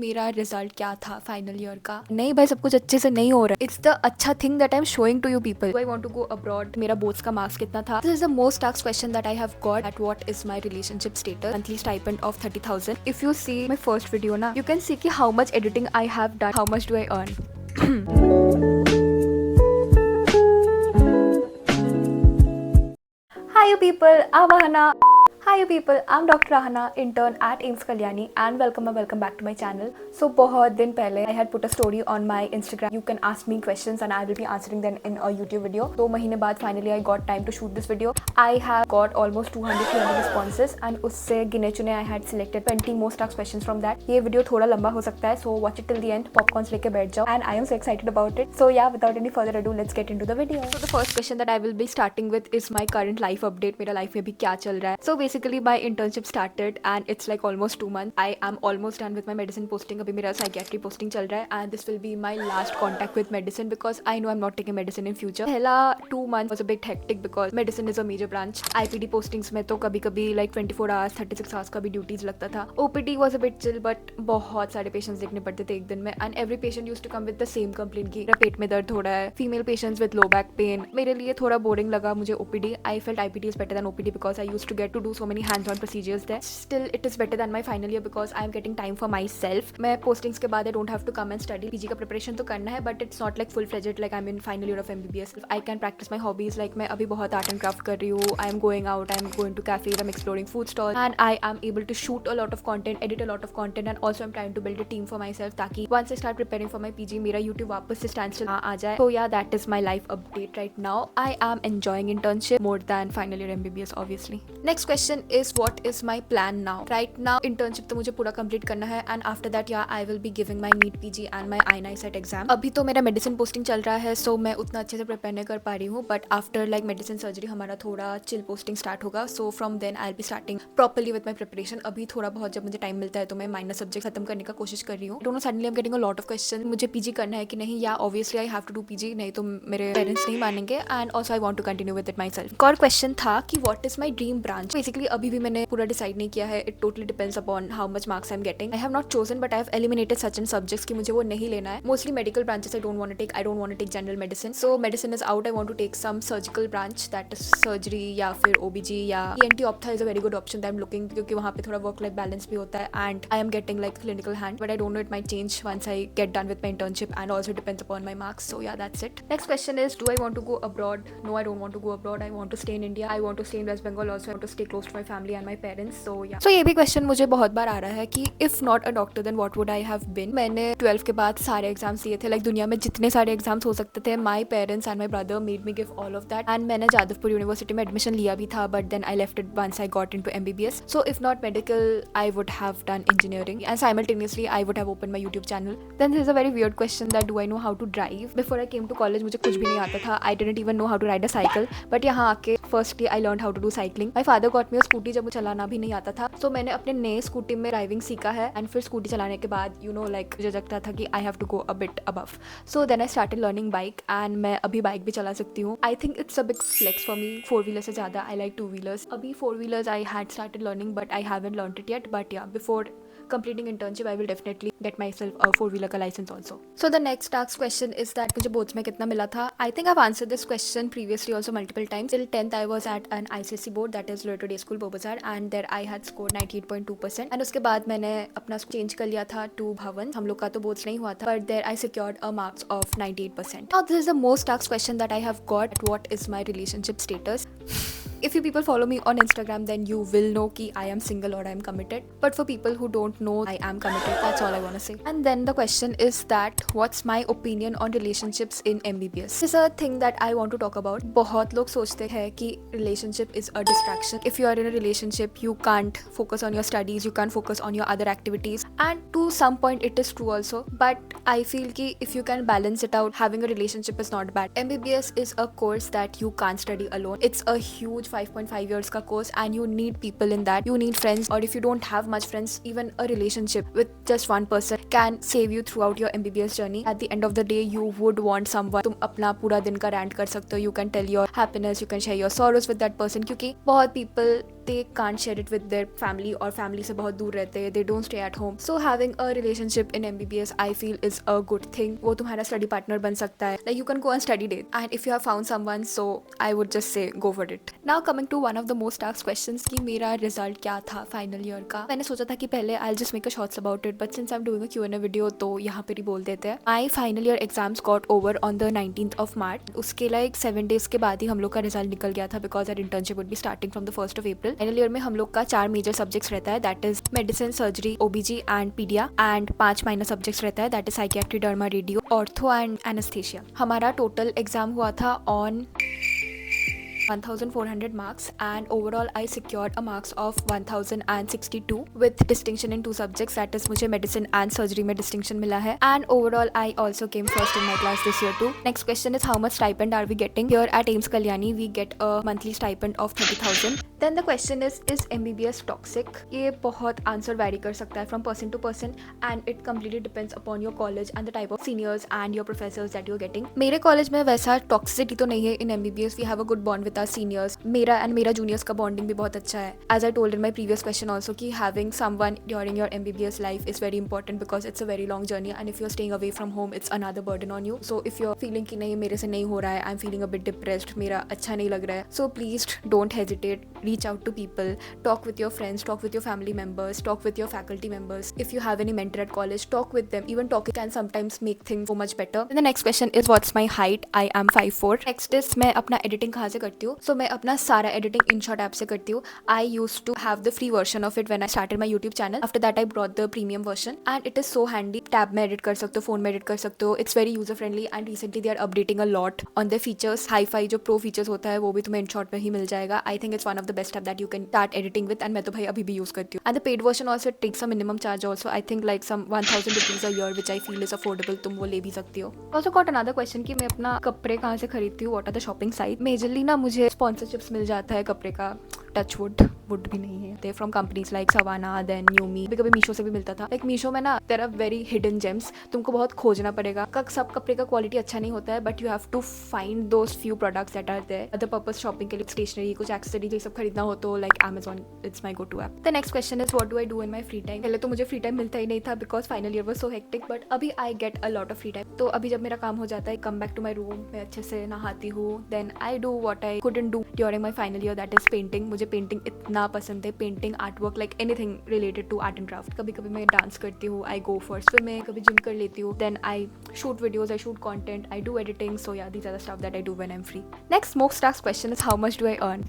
मेरा रिजल्ट क्या था फाइनल ईयर का। नहीं भाई, सब कुछ अच्छे से नहीं हो रहा है। इट्स द अच्छा thing that I am showing to you people. I want to go abroad. मेरा बोर्ड्स का मार्क्स कितना था? This is the most asked question that I have got at what is my relationship status. Monthly stipend of 30,000। If you see my first video ना, you can see कि how much editing I have done, how much do I earn. Hi you people, I'm Ahana. Hi you people, I'm Dr. Ahana, intern at AIMS Kalyani, and welcome back to my channel. So बहुत दिन पहले I had put a story on my Instagram. You can ask me questions and I will be answering them in a YouTube video. 2 महीने बाद finally I got time to shoot this video. I have got almost 200 responses and उससे गिने चुने I had selected 20 most asked questions from that. ये video थोड़ा लंबा हो सकता है, so watch it till the end. Popcorns लेके बैठ जाओ and I am so excited about it. So yeah, without any further ado, let's get into the video. So the first question that I will be starting with is my current life update. मेरा life में भी क्या चल रहा है. So basically my internship started and it's like almost 2 months. I am almost done with my medicine posting. अभी मेरा psychiatry posting चल रहा है and this will be my last contact with medicine because I know I'm not taking medicine in future. पहला 2 months was a bit hectic because medicine is a major branch. IPD postings में तो कभी-कभी like 24 hours 36 hours का भी duties लगता था. OPD was a bit chill but बहुत सारे पेशेंट्स देखने पड़ते थे एक दिन में and every patient used to come with the same complaint कि पेट में दर्द हो रहा है. Female patients with low back pain. मेरे लिए थोड़ा बोरिंग लगा मुझे OPD. I felt IPD is better than OPD because I used to get to do so many hands-on procedures there. Still, it is better than my final year because I am getting time for myself. मैं postings के बाद I don't have to come and study. PG का preparation तो करना है but it's not like full-fledged like I'm in final year of MBBS. I can practice my hobbies like मैं अभी बहुत art and craft कर रही हूँ. I am going out, I am going to cafes, I'm exploring food stalls and I am able to shoot a lot of content, edit a lot of content and also I'm trying to build a team for myself ताकि once I start preparing for my PG मेरा YouTube वापस से standstill आ जाए. So yeah, that is my life update right now. I am enjoying internship more than final year MBBS obviously. Next question is what is my plan now? Right now internship तो मुझे पूरा complete करना है and after that yeah I will be giving my NEET PG and my INI-SET exam. अभी तो मेरा medicine posting चल रहा है so मैं उतना अच्छे से prepare नहीं कर पा रही हूँ but after like medicine surgery हमारा थोड़ा chill posting start होगा so from then I'll be starting properly with my preparation. अभी थोड़ा बहुत जब मुझे टाइम मिलता है तो मैं minor subject खत्म करने का कोशिश कर रही हूँ. Don't know, suddenly I'm getting a lot of questions. मुझे PG करना है कि नहीं? Yeah, obviously I have to do PG, नहीं तो मेरे parents नहीं मानेंगे and also I want to continue with it myself. एक और question था कि what is my dream branch? Basically अभी भी मैंने पूरा डिसाइड नहीं किया है. It totally depends upon how much marks I'm getting. I have not chosen but I have eliminated certain subjects कि मुझे वो नहीं लेना है. Mostly medical branches I don't want to take. I don't want to take general medicine. So medicine is out. I want to take some surgical branch that is surgery या फिर OBG या ENT optha is a very good option that I'm looking क्योंकि वहाँ पे थोड़ा work life balance भी होता है and I am getting like clinical hand but I don't know, it might change once I get done with my internship and also depends upon my marks. So yeah, that's it. Next question is do I want to go abroad? No, I don't want to go abroad. I want to stay in India. I want to stay in West Bengal also. I want to stay close to my family and my parents. So yeah. So ये भी question मुझे बहुत बार आ रहा है कि if not a doctor then what would I have been? मैंने 12th के बाद सारे एग्जाम्स दिए थे लाइक दुनिया में जितने सारे एग्जाम्स हो सकते थे. My parents and my brother made me give all of that and मैंने जादवपुर यूनिवर्सिटी में एडमिशन लिया भी था but then I left it once I got into MBBS. So if not medical I would have done engineering and simultaneously I would have opened my YouTube channel. Then there is a very weird question that do I know how to drive? Before I came to college मुझे कुछ भी नहीं आता था. I didn't even know how to ride a cycle but यहाँ आके firstly I learned how to do cycling. My father got me a scooty जब मुझे चलाना भी नहीं आता था so मैंने अपने नए स्कूटी में ड्राइविंग सीखा है एंड फिर स्कूटी चलाने के बाद यू नो लाइक मुझे लगता था कि I have to go a bit above. So then I started learning bike and मैं अभी बाइक भी चला सकती हूँ. I think it's a big flex for me. 4 wheeler से ज़्यादा आई लाइक 2 व्हीलर्स. अभी 4 wheelers I had started learning but I haven't learned it yet but yeah before completing internship I will definitely get myself a 4-wheeler का license also. So the next asked question is that मुझे boards में कितना मिला था? I think I've answered this question previously also multiple times. Till 10th I was at an ICSE board that is Loyola Day School Beaubasar and there I had scored 98.2% and उसके बाद मैंने अपना change कर लिया था to भवन. हम लोग का तो boards नहीं हुआ था but there I secured a marks of 98%. Now this is the most asked question that I have got. What is my relationship status? If you people follow me on Instagram then you will know कि I am single or I am committed. But for people who don't know I am committed. That's all I want to say. And then the question is that what's my opinion on relationships in MBBS? This is a thing that I want to talk about. बहुत लोग सोचते हैं कि relationship is a distraction. If you are in a relationship you can't focus on your studies, you can't focus on your other activities and to some point it is true also. But I feel कि if you can balance it out having a relationship is not bad. MBBS is a course that you can't study alone. It's a huge 5.5 years का course and you need people in that. You need friends or if you don't have much friends even a relationship with just one person can save you throughout your MBBS journey. At the end of the day you would want someone तुम अपना पूरा दिन का rant कर सकते हो. You can tell your happiness, you can share your sorrows with that person क्योंकि बहुत people they can't share it with their family और family से बहुत दूर रहते हैं, they don't stay at home. So having a relationship in MBBS I feel is a good thing. वो तुम्हारा study partner बन सकता है. Like you can go on study date, and if you have found someone, so I would just say go for it. Now coming to one of the most asked questions कि मेरा result क्या था final year का. मैंने सोचा था कि पहले I'll just make a shorts about it, but since I'm doing a Q&A video तो यहाँ पर ही बोल देते हैं. My final year exams got over on the 19th of March. उसके like 7 days के बाद ही हम लोग का रिजल्ट निकल गया था, because our internship would be starting from the 1st of April. Final year में हम लोग का 4 मेजर सब्जेक्ट्स रहता है, that is medicine, surgery, OBG and pedia, and 5 minor subjects रहता है, that is psychiatry, derma, radio, ortho and anaesthesia. हमारा total exam हुआ था on 1400 marks, and overall I secured a marks of 1062 with distinction in 2 subjects, that is मुझे medicine and surgery में distinction मिला है, and overall I also came first in my class this year too. Next question is how much stipend are we getting? Here at AIIMS Kalyani we get a monthly stipend of 30,000. Then the question is MBBS toxic? ये बहुत answer vary कर सकता है from person to person, and it completely depends upon your college and the type of seniors and your professors that you're getting. मेरे college में वैसा toxicity तो नहीं है in MBBS. We have a good bond with our seniors. मेरा and मेरा juniors का bonding भी बहुत अच्छा है. As I told in my previous question also कि having someone during your MBBS life is very important, because it's a very long journey, and if you're staying away from home it's another burden on you. So if you're feeling कि नहीं मेरे से नहीं हो रहा है, I'm feeling a bit depressed, मेरा अच्छा नहीं लग रहा है, so please don't hesitate. Reach out to people, talk with your friends, talk with your family members, talk with your faculty members. If you have any mentor at college, talk with them. Even talking can sometimes make things so much better. Then the next question is what's my height? I am 5'4". Next is मैं अपना editing कहाँ से करती हूँ? So मैं अपना सारा editing InShot app से करती हूँ. I used to have the free version of it when I started my YouTube channel. After that I brought the premium version, and it is so handy. Tab में edit कर सकते हो, phone में edit कर सकते हो. It's very user friendly, and recently they are updating a lot on their features. Hi-Fi जो pro features होता है वो भी तुम्हें InShot में ही मिल जाएगा. I think it's one of the best app that you can start editing with, and मैं तो भाई अभी भी यूज करती हूँ. And the paid version also takes a minimum charge also. I think like some 1000 rupees a year, which I feel is affordable. तुम वो ले भी सकती हो. Also got another question कि मैं अपना कपड़े कहाँ से खरीदती हूँ? What are the shopping sites? Majorly ना मुझे sponsorships मिल जाता है कपड़े का. Touchwood वुड भी नहीं है. They're from companies like Savannah, then Yumi. कभी मीशो से भी मिलता था. Like मीशो में ना there are very hidden gems. तुमको बहुत खोजना पड़ेगा. सब कपड़े का क्वालिटी अच्छा नहीं होता है, but you have to find those few products that are there. Other purpose shopping के लिए stationery, कुछ accessories ये सब खरीदना हो तो like Amazon, it's my go-to app. The next question is what do I do in my free time? पहले तो मुझे free time मिलता ही नहीं था because final year was so hectic, but अभी I get a lot of free time. तो अभी जब मेरा काम हो जाता है, come back to my room, मैं अच्छे से नहाती हूँ, then I do what I couldn't do during my final year, that is painting. मुझे पेंटिंग इतना पसंद है, painting, art work, like anything related to art and craft. कभी कभी मैं डांस करती हूँ, आई गो फॉर स्विमिंग, कभी जिम कर लेती हूँ, then I shoot videos, I shoot content, I do editing. So yeah these are the stuff that I do when I am free. Next most asked question is how much do I earn?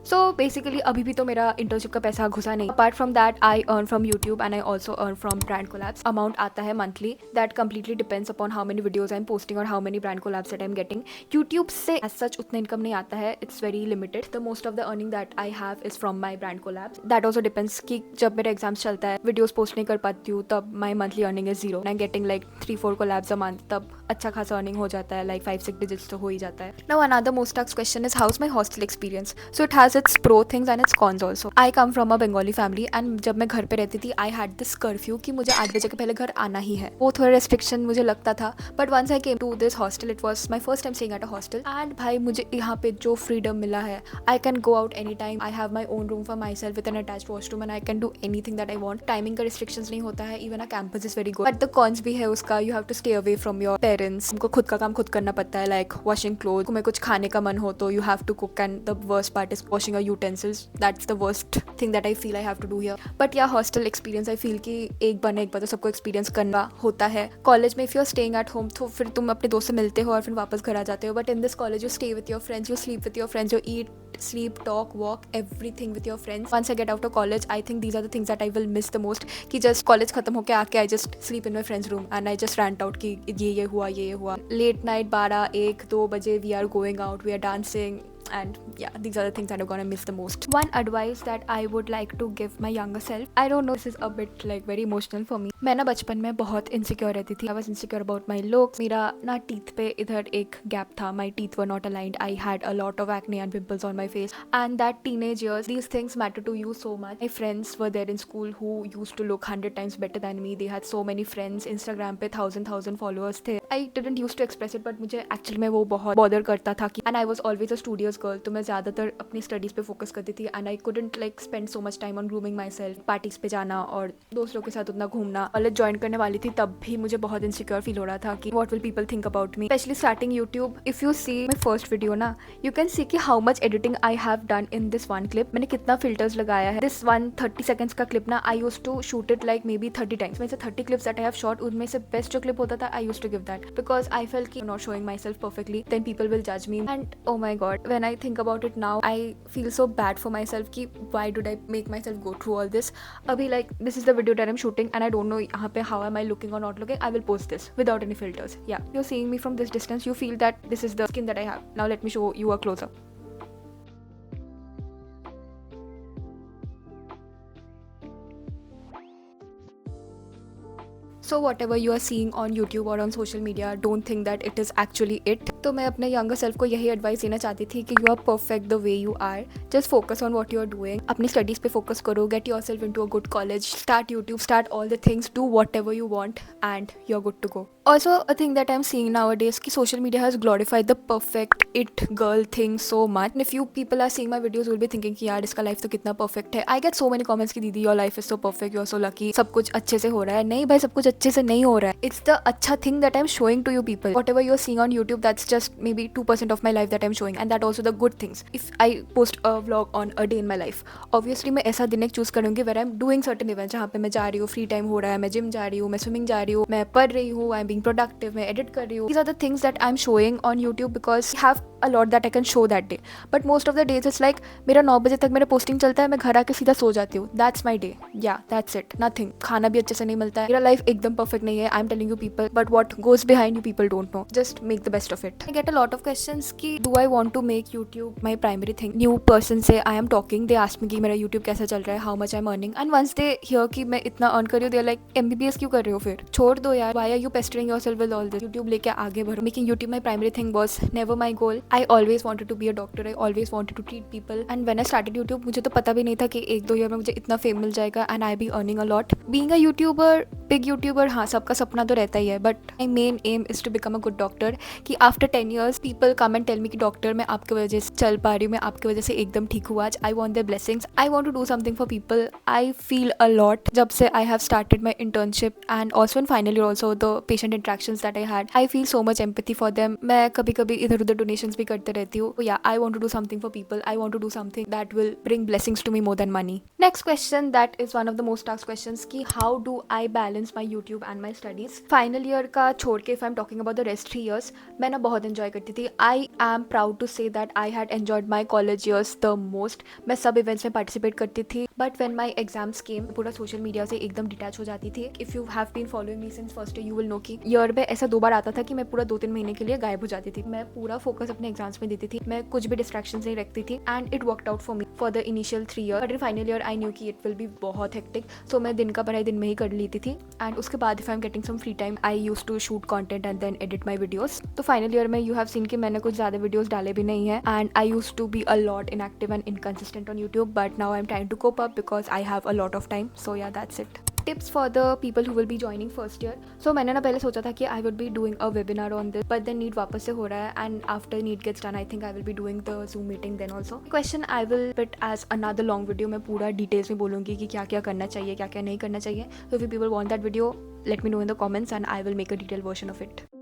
So basically अभी भी तो मेरा internship का पैसा घुसा नहीं. Apart from that I earn from YouTube and I also earn from brand collabs. Amount आता है monthly. That completely depends upon how many videos I'm posting or how many brand collabs that I'm getting. YouTube से as such उतना income नहीं आता है. It's very limited. The most of the earning that I have is from my brand collabs. That also depends कि जब मेरा exams चलता है, वीडियोस पोस्ट नहीं कर पाती हूँ, तब my monthly earning is 0. I'm getting like 3-4 collabs a month. तब अच्छा खासा earning हो जाता है, like 5-6 digits तो हो ही जाता है. Now another most asked question is how's my hostel experience? So it has its pro things and its cons also. I come from a Bengali family, and जब मैं घर पे रहती थी I had this curfew कि मुझे 8 बजे के पहले घर आना ही है. वो थोड़ा restriction मुझे लगता था, but once I came to this hostel, it was my first time staying at a hostel, and भाई मुझे यहाँ पे जो freedom मिला है, I can go out anytime. I have my own room for myself with an attached washroom, and I can do anything that I want. Timing का restrictions नहीं होता है. Even our campus is very good. But the cons भी है उसका. You have to stay away from your parents. तुमको खुद का काम खुद करना पड़ता है, like washing clothes. तुम्हें कुछ खाने का मन हो तो you have to cook, and the worst part is washing your utensils. That's the worst thing that I feel I have to do here. But yeah, hostel experience I feel कि एक बार तो सबको experience करना होता है. College में if you're staying at home तो फिर तुम अपने दोस्त से मिलते हो और फिर वापस घर आ जाते हो. But in this college you stay with your friends, you sleep with your friends, you eat, sleep, talk, walk, everything with your friends. Once I get out of college, I think these are the things that I will miss the most. कि just college खत्म होके आके I just sleep in my friend's room and I just rant out कि ये हुआ. Late night 12-1-2 बजे we are going out, we are dancing. And yeah, these are the things that I'm gonna miss the most. One advice that I would like to give my younger self, I don't know, this is a bit like very emotional for me. मैं ना बचपन में बहुत insecure रहती थी. I was insecure about my looks. मेरा ना teeth पे इधर एक gap था. My teeth were not aligned. I had a lot of acne and pimples on my face. And that teenage years, these things matter to you so much. My friends were there in school who used to look 100 times better than me. They had so many friends. Instagram पे 1000 followers थे. I didn't use to express it, but मुझे actually में वो बहुत bother करता था कि and I was always a studious girl, तो मैं ज़्यादातर अपनी स्टडीज़ पे फोकस करती थी and I couldn't like spend so much time on grooming myself, parties पे जाना और दोस्तों के साथ उतना घूमना। कॉलेज ज्वाइन करने वाली थी तब भी मुझे बहुत इनसिक्योर फील हो रहा था कि what will people think about me, specially starting YouTube. If you see my first video ना, यू कैन सी कि how much editing I have done in this one clip. मैंने कितना फिल्टर्स लगाया है। दिस 130 seconds का clip ना, I use to shoot it like maybe 30 times। में से 30 clips that I have shot, उनमें से बेस्ट जो क्लिप होता था I use to give that because I felt कि not showing myself perfectly then people will जज me and oh my god when I think about it now I feel so bad for myself कि why dude I make myself go through all this. अभी like this is the video that I am shooting and I don't know यहाँ पे how am I looking और not looking. I will post this without any filters. Yeah, you're seeing me from this distance, you feel that this is the skin that I have. Now let me show you a close-up. So whatever you are seeing on YouTube or on social media, don't think that it is actually it. तो मैं अपने younger self को यही advice देना चाहती थी कि you are perfect the way you are. Just focus on what you are doing. अपनी studies पे focus करो, get yourself into a good college, start YouTube, start all the things, do whatever you want and you're good to go. Also a thing that I'm seeing nowadays कि social media has glorified the perfect it girl thing so much. And if you people are seeing my videos, will be thinking कि यार इसका life तो कितना perfect है. I get so many comments कि दीदी your life is so perfect, you are so lucky, सब कुछ अच्छे से हो रहा है. नहीं भाई, सब कुछ अच्छे से नहीं हो रहा है. It's the अच्छा thing that I'm showing to you people. Whatever you're seeing on YouTube, that's just maybe 2% of my life that I'm showing, and that also the good things. If I post a vlog on a day in my life, obviously मैं ऐसा दिन एक choose करूँगी where I'm doing certain events, जहाँ पे मैं जा रही हूँ, फ्री टाइम हो रहा है, मैं जिम जा रही हूँ, मैं स्विमिंग जा रही हूँ, मैं पढ़ रही हूँ, I'm being productive, मैं edit कर रही हूँ. These are the things that I'm showing on YouTube because I have a lot that I can show that day. But most of the days it's like मेरा 9 बजे तक मेरा posting चलता है, मैं घर आके सीधा सो जाती हूँ. That's my day. Yeah, that's it. Nothing. खाना भी अच्छे से नहीं मिलता है. मेरा लाइफ एकदम परफेक्ट नहीं है. I'm telling you people, but what goes behind you people don't know. Just make the best of it. I get a lot of questions कि do I want to make YouTube my primary thing? New person से I am talking, they ask me कि मेरा YouTube कैसा चल रहा है, how much I'm earning, and once they hear कि मैं इतना earn कर रही हूँ, they're like MBBS क्यों कर रहे हो फिर? छोड़ दो यार. Why are you pestering yourself with all this? YouTube लेके आगे बढ़ो. Making YouTube my primary thing was never my goal. I always wanted to be a doctor. I always wanted to treat people. And when I started YouTube, मुझे तो पता भी नहीं था कि 1-2 ईयर में मुझे इतना फेम मिल जाएगा and I be earning a lot. Being a YouTuber, big YouTuber, हाँ सबका सपना तो रहता ही है, but my main aim is to become a good doctor. कि after 10 years people come and tell me कि डॉक्टर मैं आपकी वजह से चल पा रही हूँ, मैं आपकी वजह से एकदम ठीक हुआ आज. I want their blessings. I want to do something for people. I feel a lot जब से I have started my internship and also in final year also the patient interactions that I had. I feel so much empathy for them. मैं कभी कभी इधर उधर donations भी करते रहती हूँ. Yeah, I want to do something for people. I want to do something that will bring blessings to me more than money. Next question, that is one of the most asked questions कि how do I balance my YouTube and my studies? Final year का छोड़ के if I'm talking about the rest 3 years, मैं ना बहुत enjoy करती थी. I am proud to say that I had enjoyed my college years the most. मैं सब events में participate करती थी. But when my exams came, पूरा social media से एकदम detach हो जाती थी. If you have been following me since first year, you will know कि year में ऐसा 2 बार आता था कि मैं पूरा 2-3 महीने के लिए गायब हो जाती थी. मैं पूरा focus अपने exams में देती थी. मैं कुछ भी distractions नहीं रखती थी. And it worked out for me for the initial 3 years. But in final year, I knew कि it will be बहुत hectic. So मैं दिन का पढ़ाई दिन में ही कर लेती थी. And उसके बाद if I'm getting some free time, I used to shoot content and then edit my videos. तो final year में you have seen कि मैंने कुछ ज़्यादा videos डाले भी नहीं हैं. And I used to be a lot inactive and inconsistent on YouTube. But now I'm trying to cope up because I have a lot of time. So yeah, that's it. Tips for the people who will be joining first year. So मैंने ना पहले सोचा था कि I would be doing a webinar on this, but then NEET वापस से हो रहा है and after NEET gets done, I think I will be doing the Zoom meeting then also. Question I will put as another long video. मैं पूरा details में बोलूँगी कि क्या क्या करना चाहिए, क्या क्या नहीं करना चाहिए. So if you people want that video, let me know in the comments and I will make a detailed version of it.